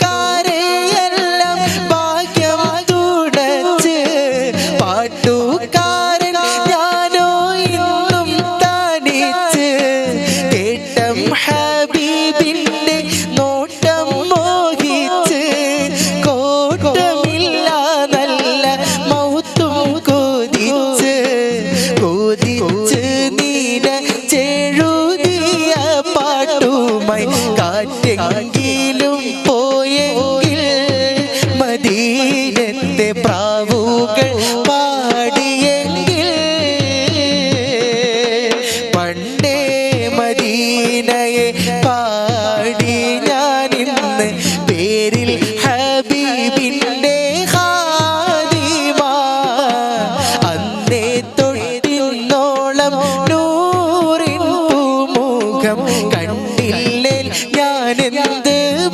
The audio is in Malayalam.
കൂട്ടുകാരെയെല്ലാം ഭാഗ്യം തുടച്ച് പാട്ടുകാരൻ ഞാനോ ഇന്നും തനിച്ച് കേട്ടം ഹബീബിന്റെ നോട്ടം മോഹിച്ച് കോട്ടമില്ല നല്ല മൗത്തും കൊതിച്ച് നീന ചെഴുതിയ പാട്ടുമായി കാറ്റെങ്കിലും പോയെങ്കിൽ മദീനത്തെ പ്രാവുകൾ പാടിയെങ്കിൽ പണ്ടേ മദീനയെ പാടി ഞാനിന്ന് പേരിൽ